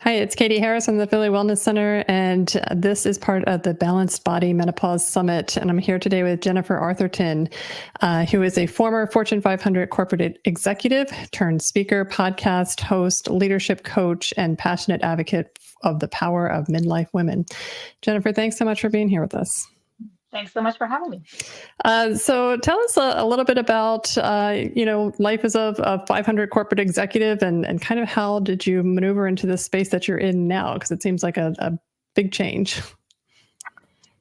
Hi, it's Katie Harris from the Philly Wellness Center, and this is part of the Balanced Body Menopause Summit. And I'm here today with Jennifer Arthurton, who is a former Fortune 500 corporate executive turned speaker, podcast host, leadership coach, and passionate advocate of the power of midlife women. Jennifer, thanks so much for being here with us. Thanks so much for having me. So tell us a little bit about, life as a 500 corporate executive and kind of how did you maneuver into the space that you're in now? Because it seems like a big change.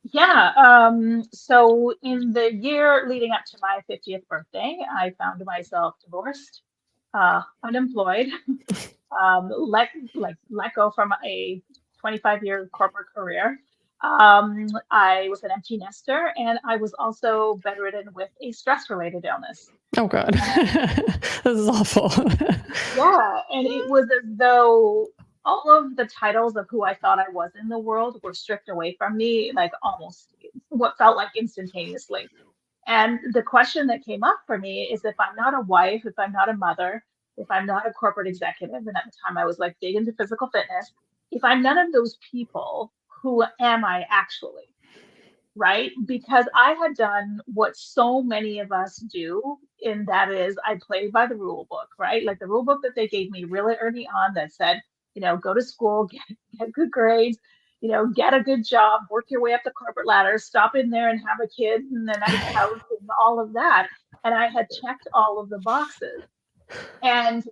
Yeah. So in the year leading up to my 50th birthday, I found myself divorced, unemployed, let go from a 25-year corporate career. I was an empty nester, and I was also bedridden with a stress-related illness. Oh, God. This is awful. Yeah, and it was as though all of the titles of who I thought I was in the world were stripped away from me, like almost what felt like instantaneously. And the question that came up for me is if I'm not a wife, if I'm not a mother, if I'm not a corporate executive, and at the time I was like big into physical fitness, if I'm none of those people, who am I actually? Right? Because I had done what so many of us do, and that is I played by the rule book, right? Like the rule book that they gave me really early on that said, go to school, get good grades, get a good job, work your way up the corporate ladder, stop in there and have a kid and a nice house and all of that. And I had checked all of the boxes. And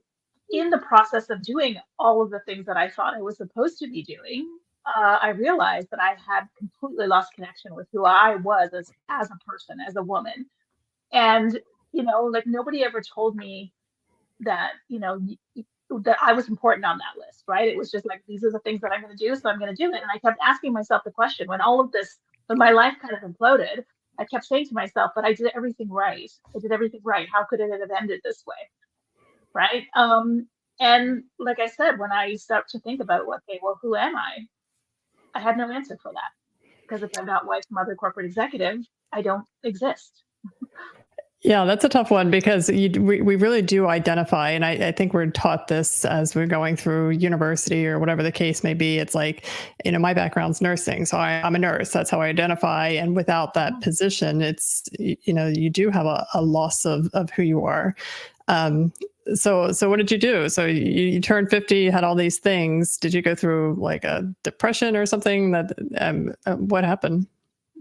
in the process of doing all of the things that I thought I was supposed to be doing, I realized that I had completely lost connection with who I was as a person, as a woman. And, like nobody ever told me that, that I was important on that list, right? It was just like, these are the things that I'm going to do. So I'm going to do it. And I kept asking myself the question when my life kind of imploded, I kept saying to myself, but I did everything right. I did everything right. How could it have ended this way? Right. And like I said, when I start to think about, okay, well, who am I had no answer for that because if I'm not wife, mother, corporate executive, I don't exist. Yeah, that's a tough one because we really do identify. And I think we're taught this as we're going through university or whatever the case may be. It's like, my background's nursing. So I'm a nurse. That's how I identify. And without that position, it's, you do have a loss of who you are. So what did you do? So you turned 50, had all these things. Did you go through like a depression or something what happened?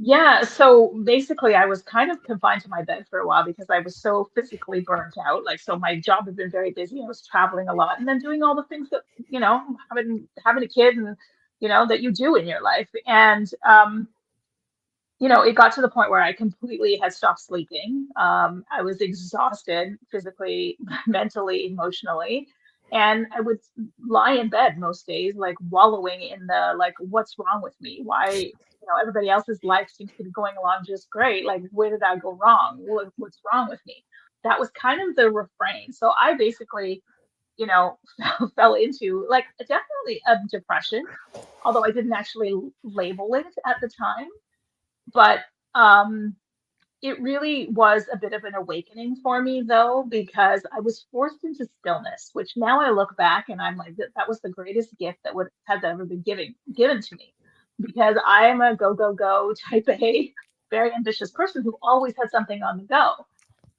Yeah, so basically I was kind of confined to my bed for a while because I was so physically burnt out. Like, so my job had been very busy. I was traveling a lot and then doing all the things that, having a kid and, that you do in your life. And, it got to the point where I completely had stopped sleeping. I was exhausted physically, mentally, emotionally. And I would lie in bed most days, like wallowing in the, like, what's wrong with me? Why, everybody else's life seems to be going along just great. Like, where did I go wrong? What's wrong with me? That was kind of the refrain. So I basically, fell into like definitely a depression, although I didn't actually label it at the time. But it really was a bit of an awakening for me, though, because I was forced into stillness, which now I look back and I'm like, that was the greatest gift that would have ever been given to me, because I am a go, go, go type A, very ambitious person who always had something on the go.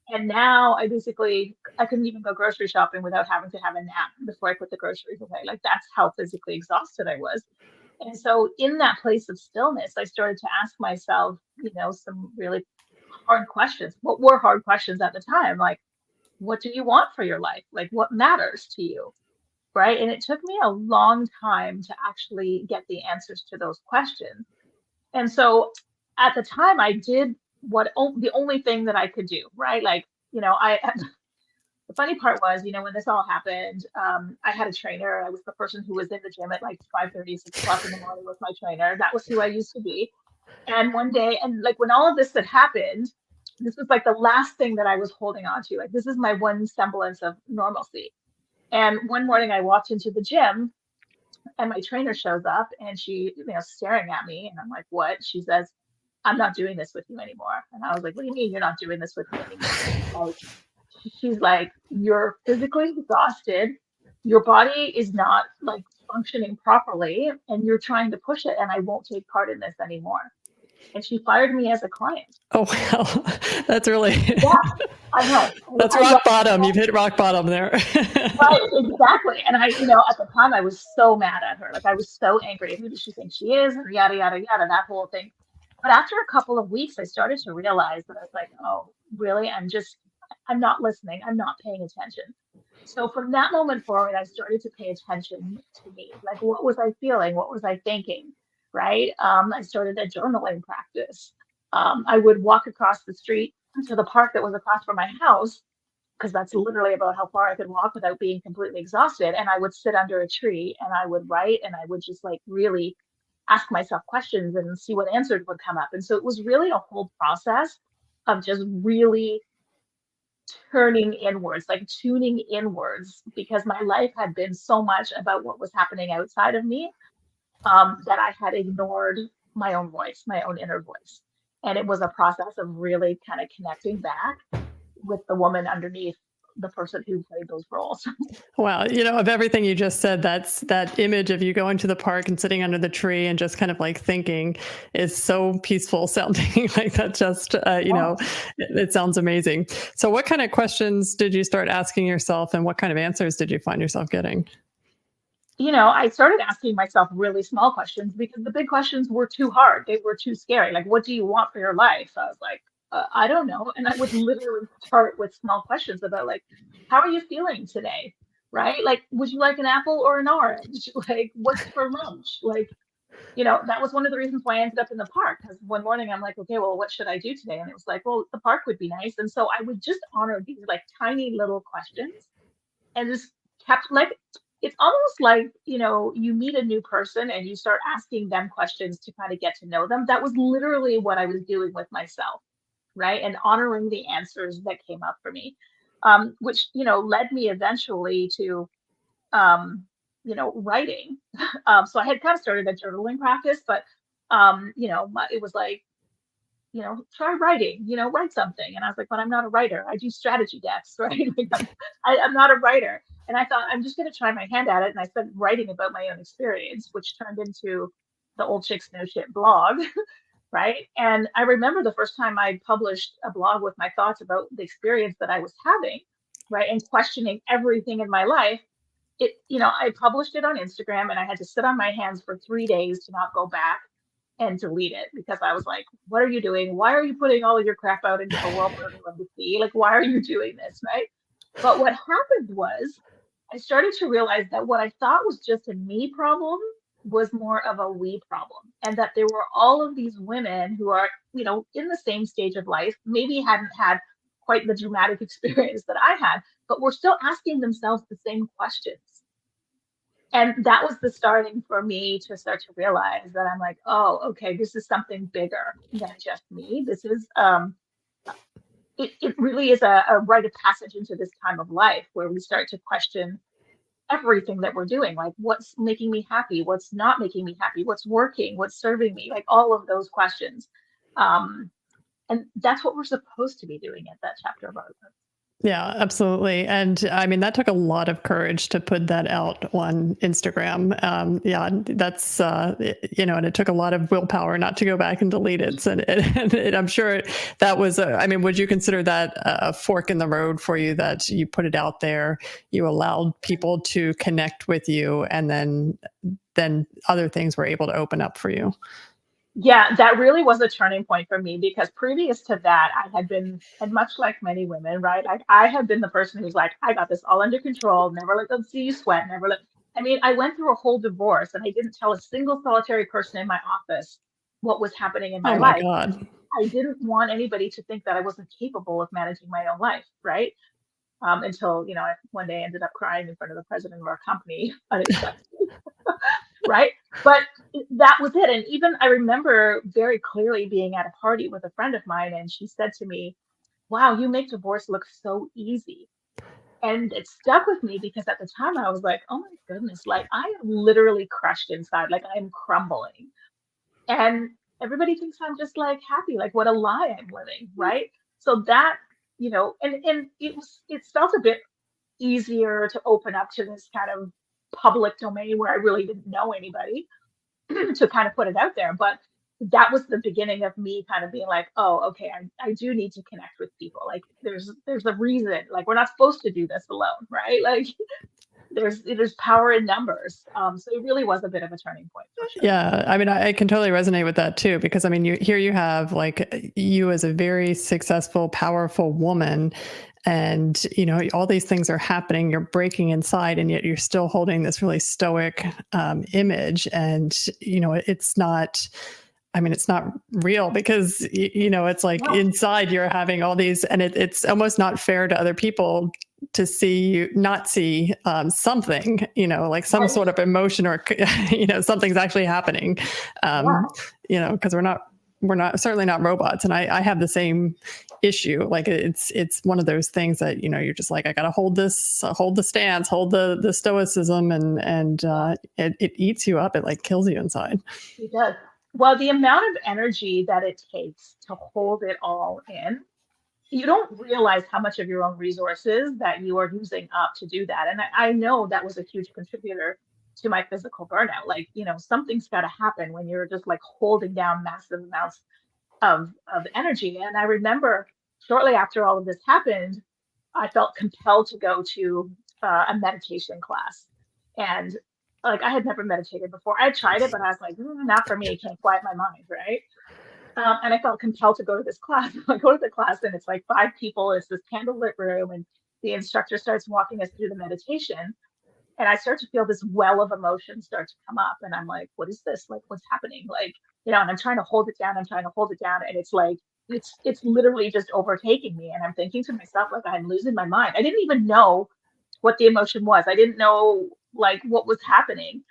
And now I couldn't even go grocery shopping without having to have a nap before I put the groceries away. Like, that's how physically exhausted I was. And so in that place of stillness, I started to ask myself, some really hard questions. What were hard questions at the time? Like, what do you want for your life? Like, what matters to you? Right. And it took me a long time to actually get the answers to those questions. And so at the time, I did the only thing that I could do. Right. Like, the funny part was, when this all happened, I had a trainer. I was the person who was in the gym at like 5:30, 6 o'clock in the morning with my trainer. That was who I used to be. And one day, and like when all of this had happened, this was like the last thing that I was holding on to. Like, this is my one semblance of normalcy. And one morning I walked into the gym and my trainer shows up and she, staring at me. And I'm like, what? She says, I'm not doing this with you anymore. And I was like, what do you mean you're not doing this with me anymore? Like, she's like, you're physically exhausted. Your body is not like functioning properly and you're trying to push it and I won't take part in this anymore. And she fired me as a client. Oh, well, that's really, Yeah, I know. that's I rock got bottom. You've hit rock bottom there. right, exactly. And I, at the time I was so mad at her. Like I was so angry. Who does she think she is? And yada, yada, yada, that whole thing. But after a couple of weeks, I started to realize that I was like, oh, really? I'm not listening. I'm not paying attention. So from that moment forward, I started to pay attention to me. Like, what was I feeling? What was I thinking? Right. I started a journaling practice. I would walk across the street to the park that was across from my house because that's literally about how far I could walk without being completely exhausted. And I would sit under a tree and I would write and I would just like really ask myself questions and see what answers would come up. And so it was really a whole process of just really turning inwards, like tuning inwards, because my life had been so much about what was happening outside of me that I had ignored my own voice, my own inner voice. And it was a process of really kind of connecting back with the woman underneath the person who played those roles. Wow. Of everything you just said, that image of you going to the park and sitting under the tree and just kind of like thinking is so peaceful sounding. Like that just, Yeah. it sounds amazing. So what kind of questions did you start asking yourself and what kind of answers did you find yourself getting? I started asking myself really small questions because the big questions were too hard. They were too scary. Like, what do you want for your life? I was like, I don't know. And I would literally start with small questions about, like, how are you feeling today? Right? Like, would you like an apple or an orange? Like, what's for lunch? Like, that was one of the reasons why I ended up in the park. Because one morning I'm like, okay, well, what should I do today? And it was like, well, the park would be nice. And so I would just honor these like tiny little questions and just kept like it's almost like you meet a new person and you start asking them questions to kind of get to know them. That was literally what I was doing with myself, right? And honoring the answers that came up for me, which led me eventually to writing. So I had kind of started a journaling practice, but it was like try writing, write something. And I was like, but I'm not a writer. I do strategy decks, right? Like, I'm not a writer. And I thought, I'm just going to try my hand at it. And I started writing about my own experience, which turned into the Old Chicks No Shit blog, right? And I remember the first time I published a blog with my thoughts about the experience that I was having, right? And questioning everything in my life. I published it on Instagram and I had to sit on my hands for 3 days to not go back and delete it because I was like, what are you doing? Why are you putting all of your crap out into the world for everyone to see? Like, why are you doing this? Right. But what happened was I started to realize that what I thought was just a me problem was more of a we problem. And that there were all of these women who are, in the same stage of life, maybe hadn't had quite the dramatic experience that I had, but were still asking themselves the same questions. And that was the starting for me to start to realize that I'm like, oh, okay, this is something bigger than just me. This is it really is a rite of passage into this time of life where we start to question everything that we're doing, like what's making me happy, what's not making me happy, what's working, what's serving me, like all of those questions. And that's what we're supposed to be doing at that chapter of our life. Yeah, absolutely. And I mean, that took a lot of courage to put that out on Instagram. Yeah, that's, and it took a lot of willpower not to go back and delete it. So, and I'm sure that was, I mean, would you consider that a fork in the road for you that you put it out there, you allowed people to connect with you, and then other things were able to open up for you? Yeah, that really was a turning point for me because previous to that, and much like many women, right? I had been the person who's like, I got this all under control, never let them see you sweat, never let. I mean, I went through a whole divorce and I didn't tell a single solitary person in my office what was happening in Oh my my life. God. I didn't want anybody to think that I wasn't capable of managing my own life, right? Until, I one day ended up crying in front of the president of our company unexpectedly, right? But that was it. And even I remember very clearly being at a party with a friend of mine, and she said to me, wow, you make divorce look so easy. And it stuck with me because at the time I was like, oh my goodness, like I am literally crushed inside, like I am crumbling. And everybody thinks I'm just like happy, like what a lie I'm living, right? So that, and it felt a bit easier to open up to this kind of public domain where I really didn't know anybody to kind of put it out there. But that was the beginning of me kind of being like, oh, okay, I do need to connect with people. Like there's a reason, like we're not supposed to do this alone, right? Like there's power in numbers. So it really was a bit of a turning point for sure. Yeah, I mean, I can totally resonate with that too, because I mean, you have like you as a very successful, powerful woman, and all these things are happening. You're breaking inside, and yet you're still holding this really stoic image, and it's not. I mean, it's not real because, it's like No, inside you're having all these, and it's almost not fair to other people to see you not see something, like some right. sort of emotion or, something's actually happening, Yeah. because we're not certainly not robots. And I have the same issue. Like it's one of those things that, you're just like, I got to hold the stance, hold the stoicism, and it eats you up. It like kills you inside. It does. Well, the amount of energy that it takes to hold it all in, you don't realize how much of your own resources that you are using up to do that. And I know that was a huge contributor to my physical burnout. Like, something's got to happen when you're just like holding down massive amounts of energy. And I remember shortly after all of this happened, I felt compelled to go to a meditation class. And like I had never meditated before. I tried it, but I was like, not for me. Can't quiet my mind, right? And I felt compelled to go to this class. I go to the class, and it's like 5 people. It's this candlelit room, and the instructor starts walking us through the meditation. And I start to feel this well of emotion start to come up, and I'm like, "What is this? Like, what's happening?" Like, and I'm trying to hold it down. I'm trying to hold it down, and it's like it's literally just overtaking me. And I'm thinking to myself, like, I'm losing my mind. I didn't even know what the emotion was. I didn't know like what was happening.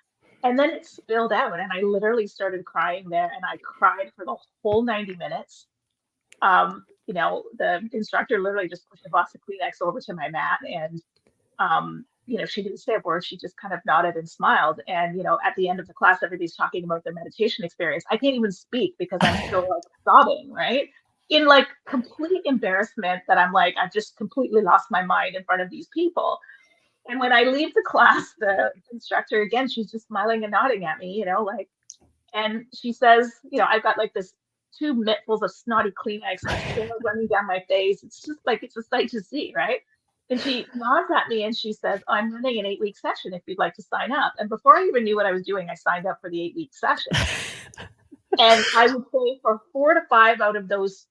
And then it spilled out, and I literally started crying there, and I cried for the whole 90 minutes. The instructor literally just pushed a box of Kleenex over to my mat, and she didn't say a word. She just kind of nodded and smiled. And at the end of the class, everybody's talking about their meditation experience. I can't even speak because I'm still like sobbing, right? In like complete embarrassment that I'm like, I've just completely lost my mind in front of these people. And when I leave the class, the instructor, again, she's just smiling and nodding at me, like, and she says, I've got like this 2 mittfuls of snotty Kleenex, hair running down my face. It's just like, it's a sight to see, right? And she nods at me and she says, I'm running an 8-week session if you'd like to sign up. And before I even knew what I was doing, I signed up for the 8-week session. And I would say for 4 to 5 out of those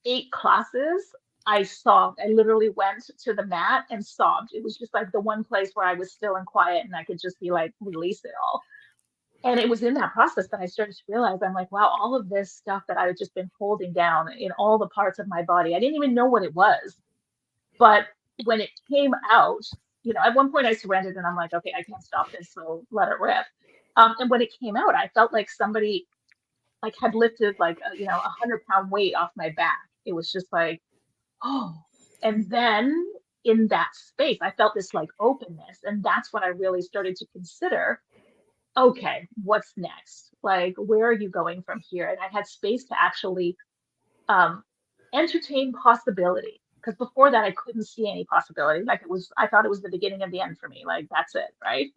8 classes, I sobbed. I literally went to the mat and sobbed. It was just like the one place where I was still and quiet and I could just be like, release it all. And it was in that process that I started to realize, I'm like, wow, all of this stuff that I had just been holding down in all the parts of my body, I didn't even know what it was. But when it came out, at one point I surrendered and I'm like, okay, I can't stop this, so let it rip. And when it came out, I felt like somebody like had lifted like a 100-pound weight off my back. It was just like, oh. And then in that space, I felt this like openness. And that's when I really started to consider, okay, what's next? Like, where are you going from here? And I had space to actually entertain possibility. Because before that, I couldn't see any possibility. Like I thought it was the beginning of the end for me. Like, that's it, right?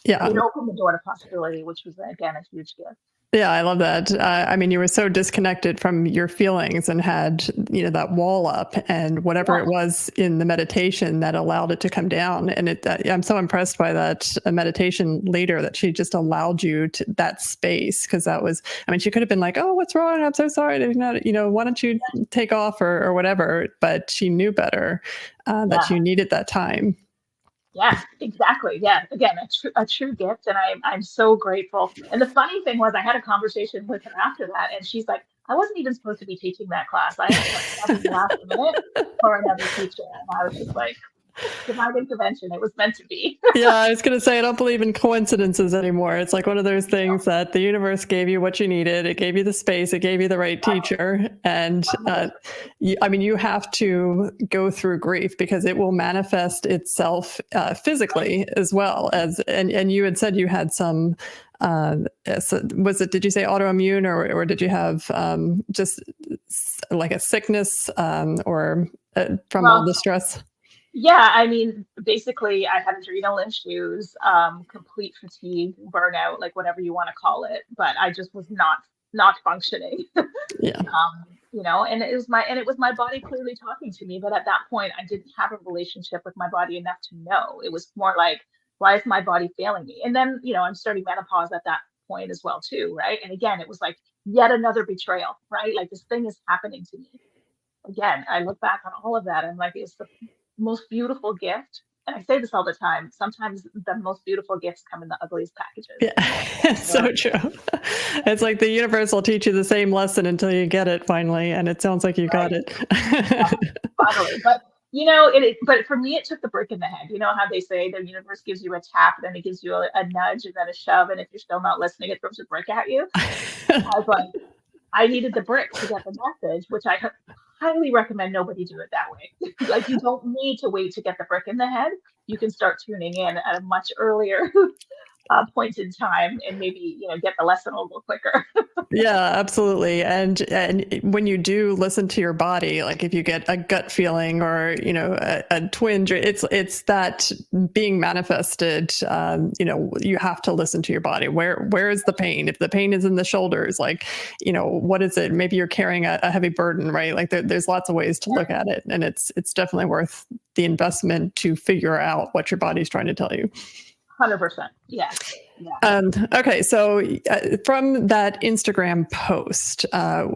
Yeah. It opened the door to possibility, which was, again, a huge gift. Yeah, I love that. I mean, you were so disconnected from your feelings and had, that wall up and whatever it was in the meditation that allowed it to come down. And I'm so impressed by that meditation leader that she just allowed you to that space. Cause that was, I mean, she could have been like, oh, what's wrong? I'm so sorry. Why don't you take off or whatever? But she knew better that you needed that time. Yeah, exactly. Yeah, again, a true gift, and I'm so grateful. And the funny thing was, I had a conversation with her after that, and she's like, "I wasn't even supposed to be teaching that class. I ended up stopping the last minute for another teacher," and I was just like, "Divine intervention. It was meant to be." Yeah, I was going to say, I don't believe in coincidences anymore. It's like one of those things that the universe gave you what you needed. It gave you the space. It gave you the right teacher. And you have to go through grief because it will manifest itself physically as well as, and you had said you had some, did you say autoimmune or did you have just like a sickness or from all the stress? Yeah, I mean, basically, I had adrenal issues, complete fatigue, burnout, like whatever you want to call it. But I just was not functioning. Yeah. And it was my body clearly talking to me. But at that point, I didn't have a relationship with my body enough to know. It was more like, why is my body failing me? And then, I'm starting menopause at that point as well, too, right? And again, it was like yet another betrayal, right? Like this thing is happening to me again. I look back on all of that and like it's the most beautiful gift. And I say this all the time. Sometimes the most beautiful gifts come in the ugliest packages. Yeah, it's so true. It's like the universe will teach you the same lesson until you get it finally, and it sounds like you got Right. it. Yeah, finally. But but for me, it took the brick in the head. You know how they say the universe gives you a tap, then it gives you a nudge, and then a shove, and if you're still not listening, it throws a brick at you. I was like, I needed the brick to get the message, which I highly recommend nobody do it that way. Like you don't need to wait to get the brick in the head. You can start tuning in at a much earlier point in time, and maybe get the lesson a little quicker. Yeah, absolutely. And when you do listen to your body, like if you get a gut feeling or a twinge, it's that being manifested. You have to listen to your body. Where is the pain? If the pain is in the shoulders, like what is it? Maybe you're carrying a heavy burden, right? Like there's lots of ways to look at it, and it's definitely worth the investment to figure out what your body's trying to tell you. 100%. Yes. Yeah. Okay, so from that Instagram post,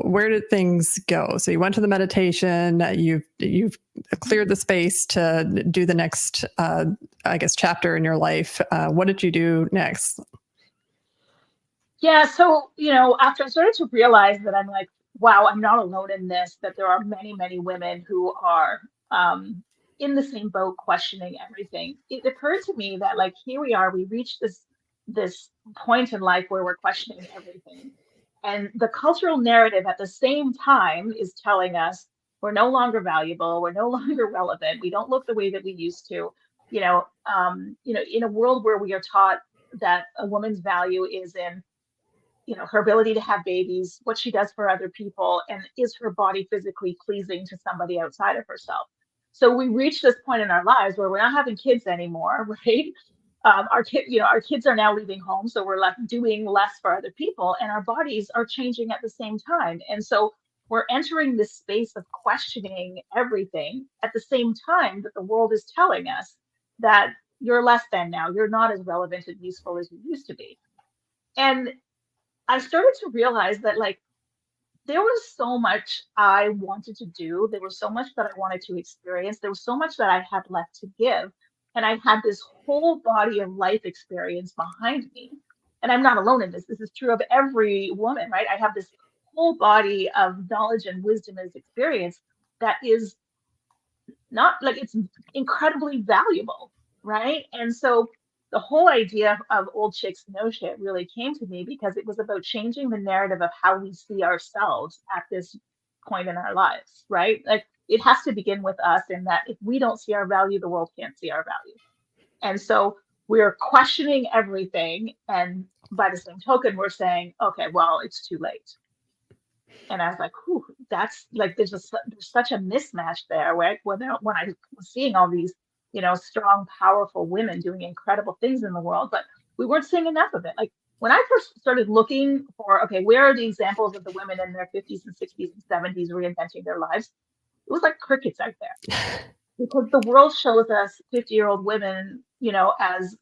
where did things go? So you went to the meditation. You've cleared the space to do the next, I guess, chapter in your life. What did you do next? Yeah. So, after I started to realize that I'm like, wow, I'm not alone in this, that there are many, many women who are in the same boat, questioning everything. It occurred to me that like here we are, we reached this point in life where we're questioning everything. And the cultural narrative at the same time is telling us we're no longer valuable, we're no longer relevant, we don't look the way that we used to. In a world where we are taught that a woman's value is in her ability to have babies, what she does for other people, and is her body physically pleasing to somebody outside of herself. So we reach this point in our lives where we're not having kids anymore, right? Our kids are now leaving home, so we're left doing less for other people, and our bodies are changing at the same time. And so we're entering this space of questioning everything at the same time that the world is telling us that you're less than now, you're not as relevant and useful as you used to be. And I started to realize that like there was so much I wanted to do. There was so much that I wanted to experience. There was so much that I had left to give. And I had this whole body of life experience behind me. And I'm not alone in this. This is true of every woman, right? I have this whole body of knowledge and wisdom and experience that is not like it's incredibly valuable, right? And so the whole idea of old chicks no shit really came to me because it was about changing the narrative of how we see ourselves at this point in our lives, right? Like it has to begin with us in that if we don't see our value, the world can't see our value. And so we're questioning everything. And by the same token, we're saying, okay, well, it's too late. And I was like, whew, that's like there's such a mismatch there where when I was seeing all these, strong, powerful women doing incredible things in the world, but we weren't seeing enough of it. Like when I first started looking for, okay, where are the examples of the women in their 50s and 60s and 70s reinventing their lives? It was like crickets out there because the world shows us 50-year-old women, as,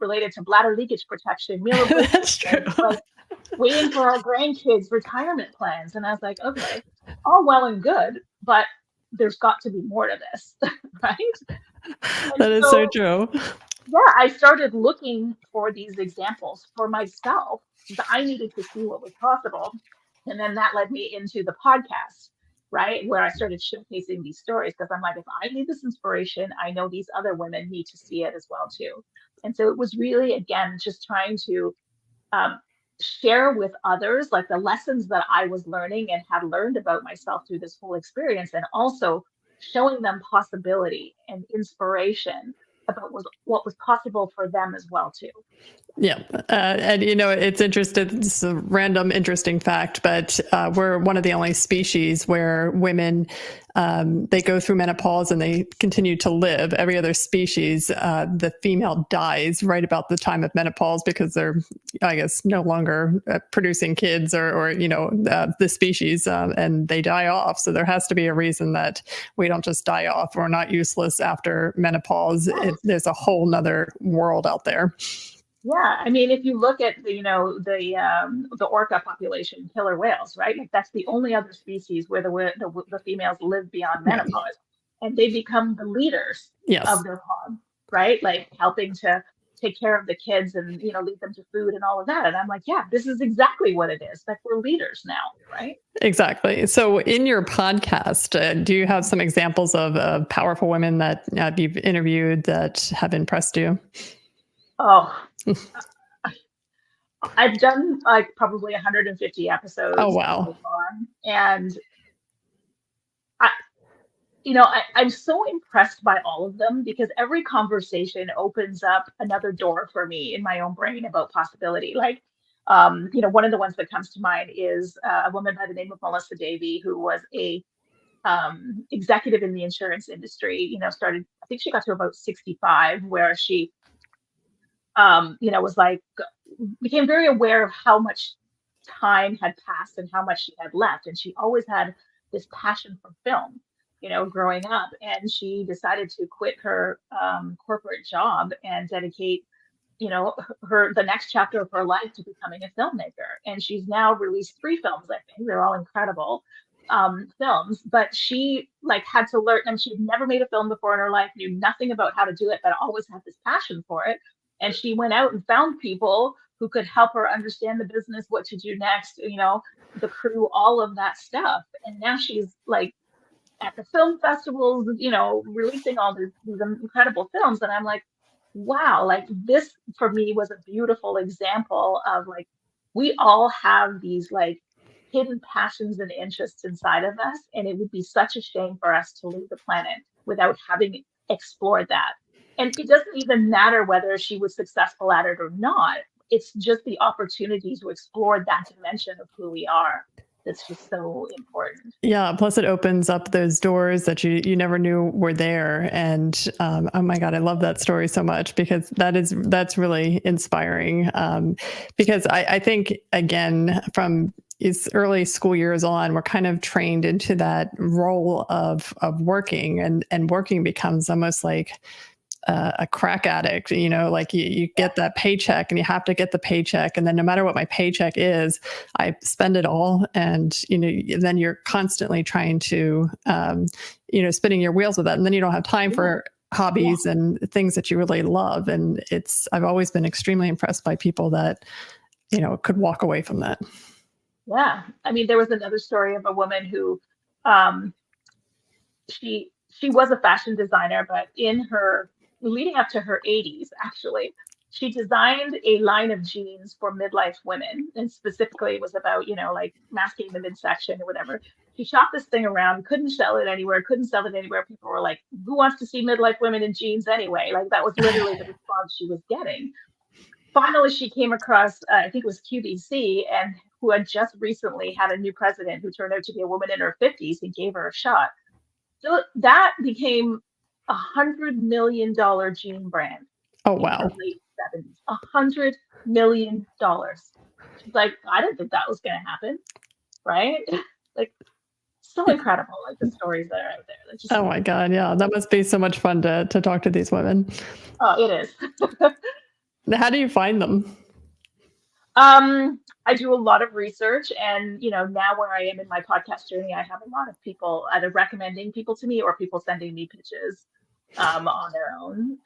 related to bladder leakage protection, meal That's true. replacement, like waiting for our grandkids' retirement plans. And I was like, okay, all well and good, but there's got to be more to this, right? And That is so so, true. yeah, I started looking for these examples for myself because I needed to see what was possible. And then that led me into the podcast, right? Where I started showcasing these stories because I'm like, if I need this inspiration, I know these other women need to see it as well, too. And so it was really, again, just trying to um, share with others like the lessons that I was learning and had learned about myself through this whole experience, and also showing them possibility and inspiration about what was possible for them as well too. Yeah. And, it's interesting. It's a random, interesting fact, but we're one of the only species where women, they go through menopause and they continue to live. Every other species, the female dies right about the time of menopause because they're, I guess, no longer producing kids or the species, and they die off. So there has to be a reason that we don't just die off. We're not useless after menopause. There's a whole nother world out there. Yeah, I mean, if you look at the orca population, killer whales, right? Like that's the only other species where the females live beyond Yeah. menopause, and they become the leaders of Yes. their pod, right? Like helping to take care of the kids and lead them to food and all of that. And I'm like, yeah, this is exactly what it is. Like we're leaders now, right? Exactly. So, in your podcast, do you have some examples of powerful women that you've interviewed that have impressed you? Oh, I've done like probably 150 Oh, episodes wow. so far, and I, I'm so impressed by all of them because every conversation opens up another door for me in my own brain about possibility. Like, one of the ones that comes to mind is a woman by the name of Melissa Davey, who was a executive in the insurance industry. Started, I think she got to about 65, where she, was like, became very aware of how much time had passed and how much she had left. And she always had this passion for film, growing up. And she decided to quit her corporate job and dedicate, the next chapter of her life to becoming a filmmaker. And she's now released 3 films, I think. They're all incredible films, but she like had to learn, and she had never made a film before in her life, knew nothing about how to do it, but always had this passion for it. And she went out and found people who could help her understand the business, what to do next, the crew, all of that stuff. And now she's like at the film festivals, releasing all these incredible films. And I'm like, wow, like this for me was a beautiful example of like, we all have these like hidden passions and interests inside of us. And it would be such a shame for us to leave the planet without having explored that. And it doesn't even matter whether she was successful at it or not. It's just the opportunity to explore that dimension of who we are that's just so important. Yeah. Plus, it opens up those doors that you never knew were there. And oh my God, I love that story so much because that's really inspiring. Because I think again from is early school years on, we're kind of trained into that role of working, and working becomes almost like a crack addict, like you get that paycheck and you have to get the paycheck. And then no matter what my paycheck is, I spend it all. And, then you're constantly trying to, spinning your wheels with that. And then you don't have time for hobbies and things that you really love. And I've always been extremely impressed by people that, could walk away from that. Yeah. I mean, there was another story of a woman who, um, she was a fashion designer, but in her leading up to her 80s, actually, she designed a line of jeans for midlife women, and specifically it was about like masking the midsection or whatever. She shopped this thing around, couldn't sell it anywhere, People were like, "Who wants to see midlife women in jeans anyway?" Like that was literally the response she was getting. Finally, she came across, I think it was QVC, and who had just recently had a new president who turned out to be a woman in her 50s. He gave her a shot. So that became $100 million jean brand Oh, in her wow. late 70s. $100 million. She's like, I didn't think that was going to happen, right? Like, so incredible, like the stories that are out there. Just, Oh my God. Yeah. That must be so much fun to talk to these women. oh, it is. How do you find them? I do a lot of research, and now where I am in my podcast journey, I have a lot of people either recommending people to me or people sending me pitches on their own.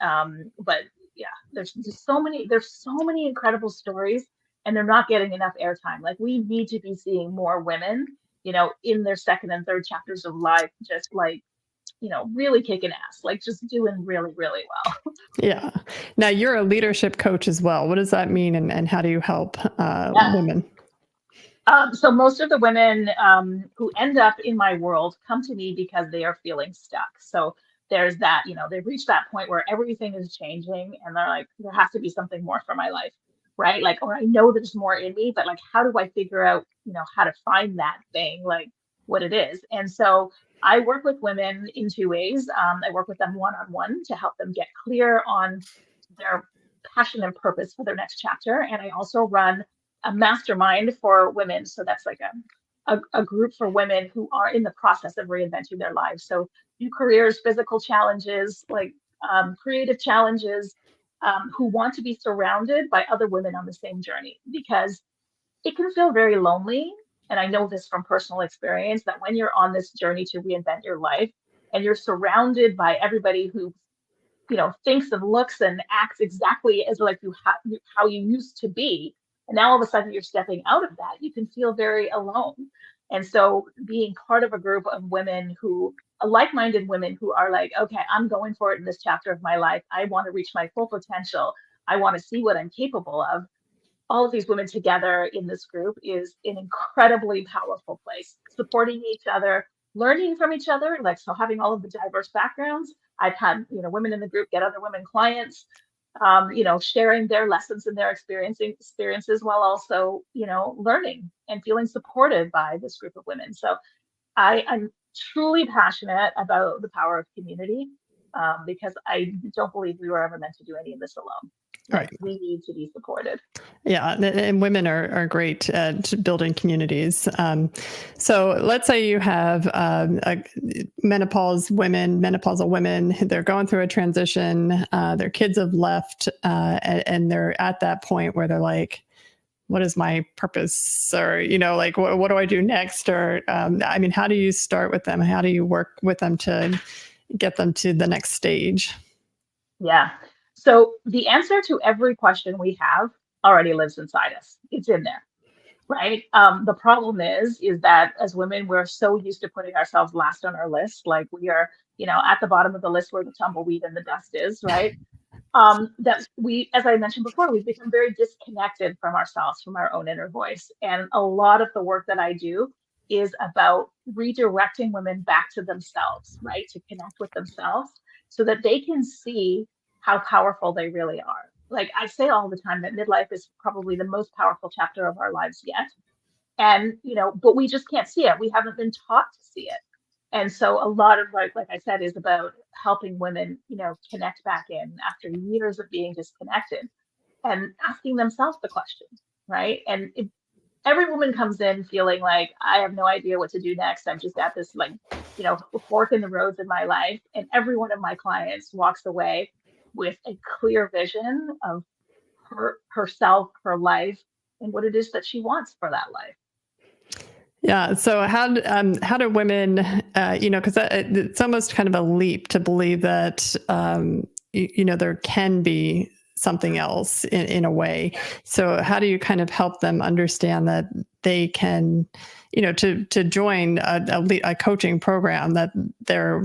But yeah, there's so many incredible stories, and they're not getting enough airtime. Like we need to be seeing more women, in their second and third chapters of life, just like really kicking ass, like just doing really, really well. Yeah. Now you're a leadership coach as well. What does that mean, and how do you help Yeah. women? So most of the women who end up in my world come to me because they are feeling stuck. So there's that, they've reached that point where everything is changing and they're like, there has to be something more for my life. right? Like, or I know there's more in me, but like, how do I figure out, how to find that thing, like what it is? And so I work with women in two ways. I work with them one-on-one to help them get clear on their passion and purpose for their next chapter. And I also run a mastermind for women. So that's like a group for women who are in the process of reinventing their lives. So new careers, physical challenges, like creative challenges, who want to be surrounded by other women on the same journey, because it can feel very lonely. And I know this from personal experience that when you're on this journey to reinvent your life and you're surrounded by everybody who thinks and looks and acts exactly as like how you used to be, and now all of a sudden you're stepping out of that, you can feel very alone. And so being part of a group of women who like-minded women who are like, okay, I'm going for it in this chapter of my life, I want to reach my full potential, I want to see what I'm capable of, all of these women together in this group is an incredibly powerful place, supporting each other, learning from each other. Like, so having all of the diverse backgrounds, I've had, women in the group get other women clients, sharing their lessons and their experiences while also, learning and feeling supported by this group of women. So I'm truly passionate about the power of community, because I don't believe we were ever meant to do any of this alone. Like, Right. we need to be supported. Yeah, and women are great at building communities. So let's say you have menopausal women, they're going through a transition, their kids have left, and they're at that point where they're like, what is my purpose? Or, like, what do I do next? Or, how do you start with them? How do you work with them to get them to the next stage? Yeah. So the answer to every question we have already lives inside us. It's in there, right? The problem is that as women, we're so used to putting ourselves last on our list. Like, we are, at the bottom of the list where the tumbleweed and the dust is, right? That we, as I mentioned before, we've become very disconnected from ourselves, from our own inner voice. And a lot of the work that I do is about redirecting women back to themselves, right? To connect with themselves so that they can see how powerful they really are. Like, I say all the time that midlife is probably the most powerful chapter of our lives yet. And, but we just can't see it. We haven't been taught to see it. And so a lot of, like I said, is about helping women, connect back in after years of being disconnected and asking themselves the question, right? And every woman comes in feeling like, I have no idea what to do next. I'm just at this, like, fork in the roads in my life. And every one of my clients walks away with a clear vision of herself, her life, and what it is that she wants for that life. Yeah. So how do women, because it's almost kind of a leap to believe that, there can be something else in a way. So how do you kind of help them understand that they can, to join a coaching program that they're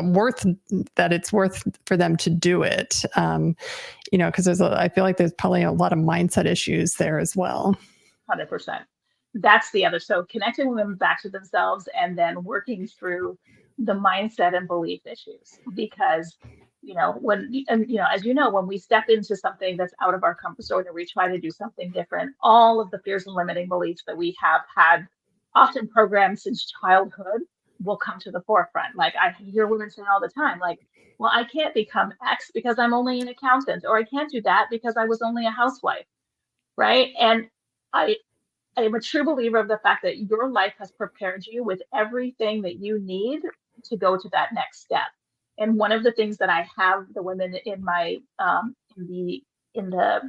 worth, that it's worth for them to do it? Because I feel like there's probably a lot of mindset issues there as well. 100%. That's the other. So connecting women back to themselves and then working through the mindset and belief issues. Because, as when we step into something that's out of our comfort zone and we try to do something different, all of the fears and limiting beliefs that we have had often programmed since childhood will come to the forefront. Like, I hear women say all the time, like, well, I can't become X because I'm only an accountant, or I can't do that because I was only a housewife. Right. And I am a true believer of the fact that your life has prepared you with everything that you need to go to that next step. And one of the things that I have the women in my in the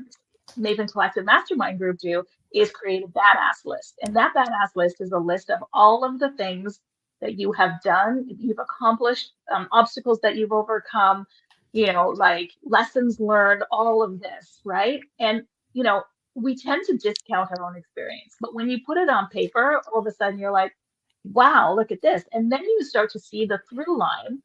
Maven Collective Mastermind group do is create a badass list. And that badass list is a list of all of the things that you have done, you've accomplished, obstacles that you've overcome, like lessons learned, all of this, right? And we tend to discount our own experience. But when you put it on paper, all of a sudden you're like, wow, look at this. And then you start to see the through line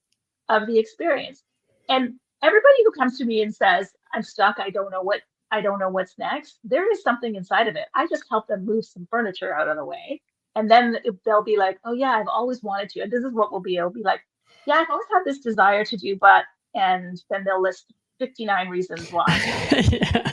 of the experience. And everybody who comes to me and says, I'm stuck, I don't know what's next, there is something inside of it. I just help them move some furniture out of the way. And then they'll be like, oh yeah, I've always wanted to. And this is what it'll be like, yeah, I've always had this desire to do, but, and then they'll list 59 reasons why. Yeah.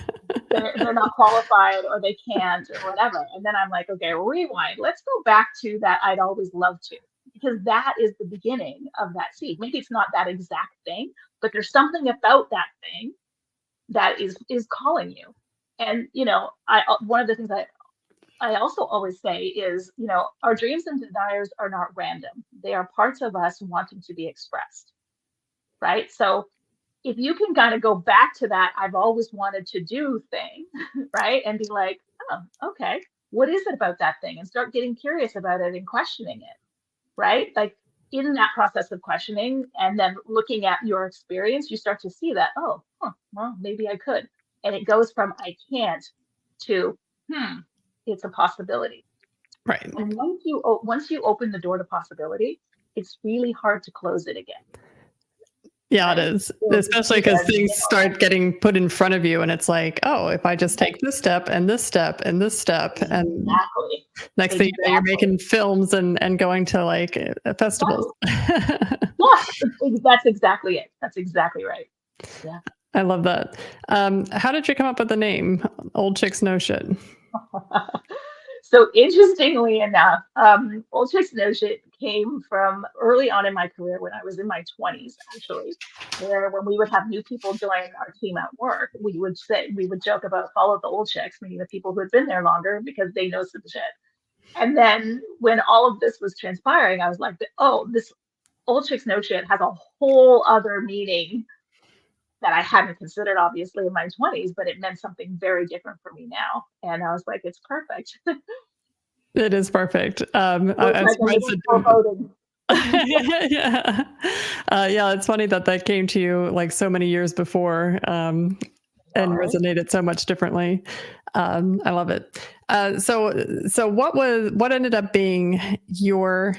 they're not qualified or they can't or whatever. And then I'm like, okay, rewind. Let's go back to that I'd always loved to, because that is the beginning of that seed. Maybe it's not that exact thing, but there's something about that thing that is calling you. And I one of the things I also always say is, our dreams and desires are not random. They are parts of us wanting to be expressed, right? So if you can kind of go back to that I've always wanted to do thing, right? And be like, oh, okay, what is it about that thing? And start getting curious about it and questioning it, right? Like in that process of questioning and then looking at your experience, you start to see that, oh, well, maybe I could. And it goes from I can't to, it's a possibility. Right. And once you open the door to possibility, it's really hard to close it again. Yeah, right? It is. Especially because things start getting put in front of you and it's like, oh, if I just take this step and this step and this step, and next thing you know, you're making films and going to like festivals. Yeah, that's exactly it. That's exactly right. Yeah. I love that. How did you come up with the name Old Chicks No Shit? So interestingly enough, Old Chicks No Shit came from early on in my career when I was in my 20s, actually, where when we would have new people join our team at work, we would joke about follow the old chicks, meaning the people who had been there longer because they know some shit. And then when all of this was transpiring, I was like, oh, this Old Chicks No Shit has a whole other meaning that I hadn't considered, obviously, in my 20s, but it meant something very different for me now. And I was like, it's perfect. It is perfect. Yeah. It's funny that came to you like so many years before and resonated so much differently. I love it. So what ended up being your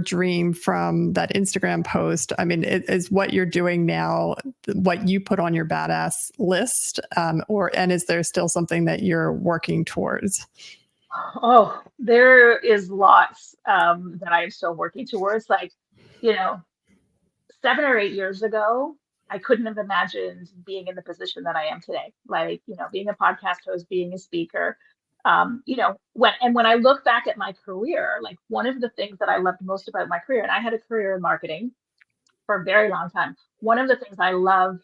dream from that Instagram post? I mean, is what you're doing now what you put on your badass list, and is there still something that you're working towards? Oh, there is lots that I'm still working towards. Like, 7 or 8 years ago, I couldn't have imagined being in the position that I am today. Like, being a podcast host, being a speaker. When I look back at my career, like one of the things that I loved most about my career, and I had a career in marketing for a very long time. One of the things I loved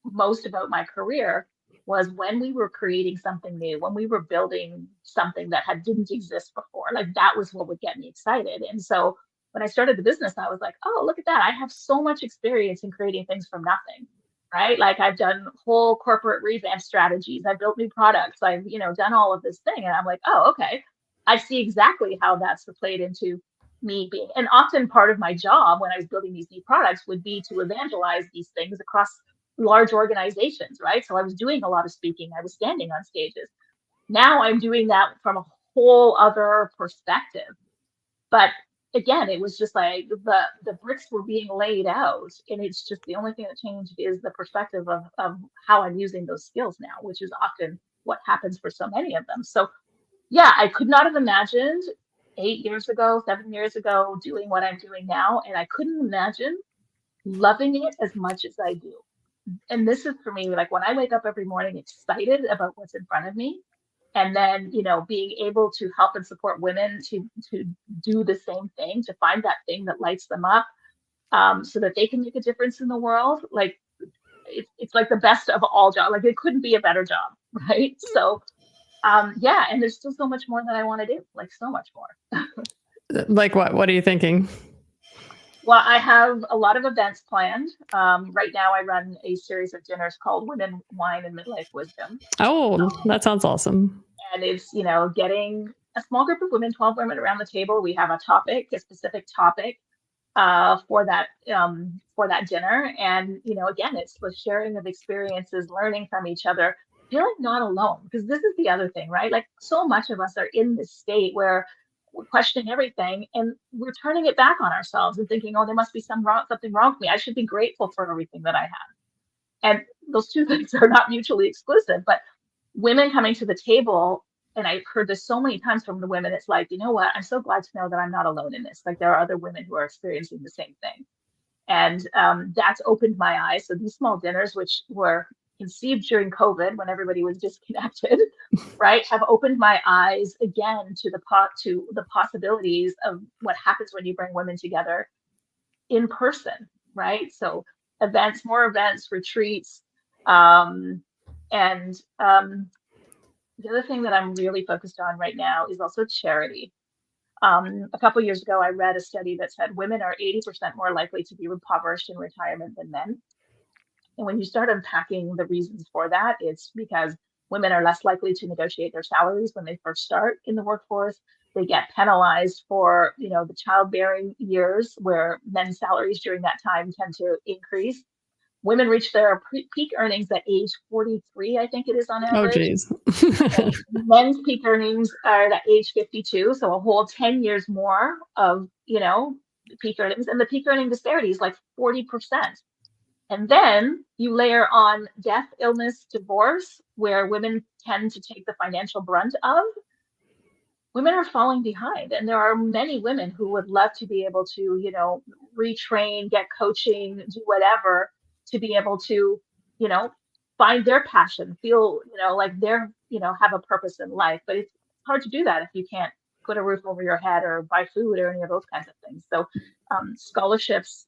most about my career was when we were creating something new, when we were building something that didn't exist before. Like that was what would get me excited. And so when I started the business, I was like, oh, look at that. I have so much experience in creating things from nothing, right? Like I've done whole corporate revamp strategies. I've built new products. I've, done all of this thing. And I'm like, oh, okay. I see exactly how that's played into me being, and often part of my job when I was building these new products would be to evangelize these things across large organizations, right? So I was doing a lot of speaking. I was standing on stages. Now I'm doing that from a whole other perspective. But again, it was just like the bricks were being laid out, and it's just the only thing that changed is the perspective of how I'm using those skills now, which is often what happens for so many of them. So yeah, I could not have imagined 8 years ago, 7 years ago, doing what I'm doing now. And I couldn't imagine loving it as much as I do. And this is for me, like when I wake up every morning excited about what's in front of me, and then being able to help and support women to do the same thing, to find that thing that lights them up, so that they can make a difference in the world. Like it's like the best of all jobs. Like it couldn't be a better job, right? So yeah, and there's still so much more that I want to do, like so much more. Like what are you thinking? Well, I have a lot of events planned. Right now, I run a series of dinners called Women, Wine, and Midlife Wisdom. Oh, that sounds awesome. And it's, getting a small group of women, 12 women around the table. We have a specific topic for that dinner. And, again, it's the sharing of experiences, learning from each other, feeling not alone. Because this is the other thing, right? Like so much of us are in this state where we're questioning everything and we're turning it back on ourselves and thinking, oh, there must be something wrong with me. I should be grateful for everything that I have. And those two things are not mutually exclusive, but women coming to the table, and I've heard this so many times from the women, it's like, you know what, I'm so glad to know that I'm not alone in this. Like there are other women who are experiencing the same thing. And that's opened my eyes. So these small dinners, which were conceived during COVID when everybody was disconnected, right, have opened my eyes again to the possibilities of what happens when you bring women together in person, right? So events, more events, retreats, and the other thing that I'm really focused on right now is also charity. A couple years ago, I read a study that said women are 80% more likely to be impoverished in retirement than men. And when you start unpacking the reasons for that, it's because women are less likely to negotiate their salaries when they first start in the workforce. They get penalized for, the childbearing years where men's salaries during that time tend to increase. Women reach their peak earnings at age 43, I think it is on Oh, average. geez. And men's peak earnings are at age 52, so a whole 10 years more of, peak earnings. And the peak earning disparity is like 40%. And then you layer on death, illness, divorce, where women tend to take the financial brunt of. Women are falling behind. And there are many women who would love to be able to, retrain, get coaching, do whatever to be able to, find their passion, feel, like they're, have a purpose in life. But it's hard to do that if you can't put a roof over your head or buy food or any of those kinds of things. So scholarships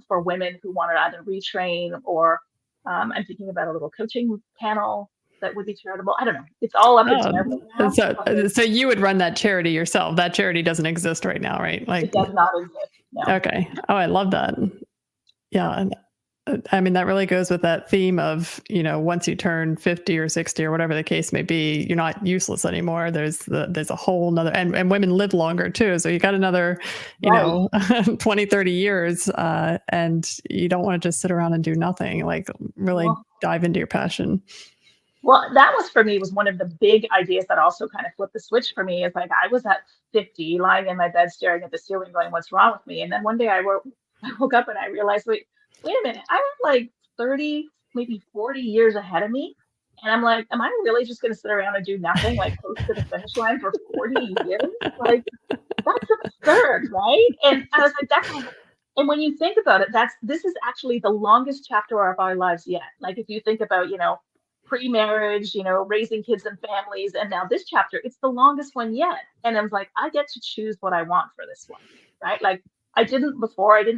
for women who want to either retrain or I'm thinking about a little coaching panel that would be charitable. I don't know. It's all up in the air right now. So you would run that charity yourself. That charity doesn't exist right now, right? Like it does not exist. No. Okay. Oh, I love that. Yeah. I mean, that really goes with that theme of, once you turn 50 or 60 or whatever the case may be, you're not useless anymore. There's a whole nother, and women live longer too. So you got another, 20, 30 years, and you don't want to just sit around and do nothing, like really dive into your passion. Well, that was one of the big ideas that also kind of flipped the switch for me. Is like I was at 50, lying in my bed, staring at the ceiling, going, "What's wrong with me?" And then one day I woke up and I realized, wait a minute, I have like 30, maybe 40 years ahead of me, and I'm like, am I really just going to sit around and do nothing, like close to the finish line for 40 years? Like that's absurd, right? And I was like, and when you think about it, this is actually the longest chapter of our lives yet. Like if you think about, pre-marriage, raising kids and families. And now this chapter, it's the longest one yet. And I was like, I get to choose what I want for this one, right? Like I didn't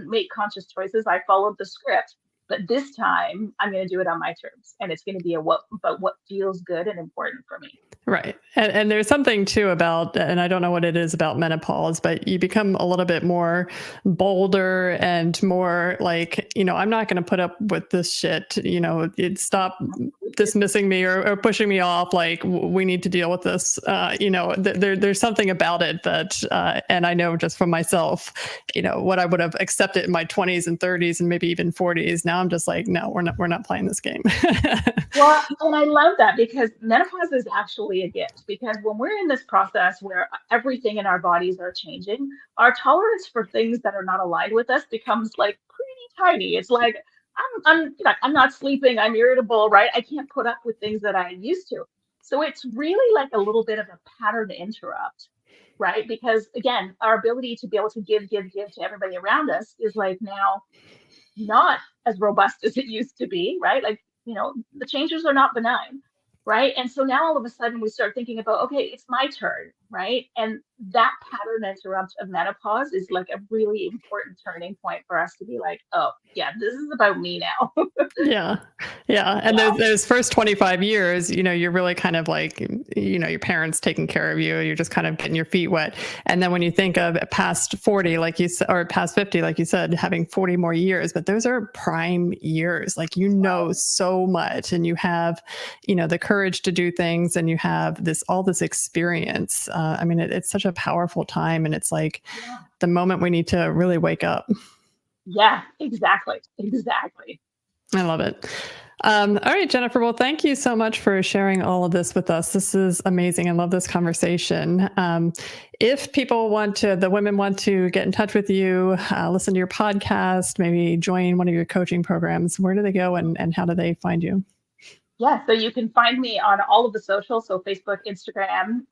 make conscious choices. I followed the script, but this time I'm going to do it on my terms. And it's going to be what feels good and important for me. Right. And there's something too about, and I don't know what it is about menopause, but you become a little bit more bolder and more like, I'm not going to put up with this shit, stop dismissing me or pushing me off. Like we need to deal with this. There's something about it that, and I know just from myself, what I would have accepted in my 20s and 30s and maybe even 40s. Now I'm just like, no, we're not playing this game. Well, and I love that because menopause is actually a gift, because when we're in this process where everything in our bodies are changing, our tolerance for things that are not aligned with us becomes like pretty tiny. It's like I'm not sleeping, I'm irritable, right? I can't put up with things that I used to. So it's really like a little bit of a pattern interrupt, right? Because again, our ability to be able to give to everybody around us is like now not as robust as it used to be, right? Like, the changes are not benign, right? And so now all of a sudden we start thinking about, okay, it's my turn, right? And that pattern interrupt of menopause is like a really important turning point for us to be like, oh yeah, this is about me now. Yeah. And those first 25 years, you're really kind of like, your parents taking care of you. You're just kind of getting your feet wet. And then when you think of past 40, like you said, or past 50, like you said, having 40 more years, but those are prime years. Like, so much, and you have, the courage to do things, and you have all this experience. I mean, it's such a powerful time, and it's like the moment we need to really wake up. Yeah, exactly. I love it. All right, Jennifer. Well, thank you so much for sharing all of this with us. This is amazing. I love this conversation. If the women want to get in touch with you, listen to your podcast, maybe join one of your coaching programs, where do they go and how do they find you? Yeah, so you can find me on all of the socials, so Facebook, Instagram,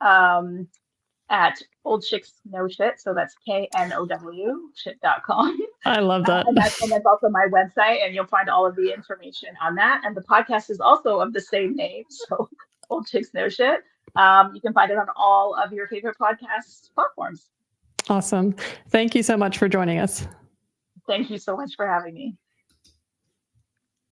at Old Chicks Know Shit. So that's KNOW shit.com. I love that. And that's also my website, and you'll find all of the information on that. And the podcast is also of the same name. So Old Chicks Know Shit. You can find it on all of your favorite podcast platforms. Awesome. Thank you so much for joining us. Thank you so much for having me.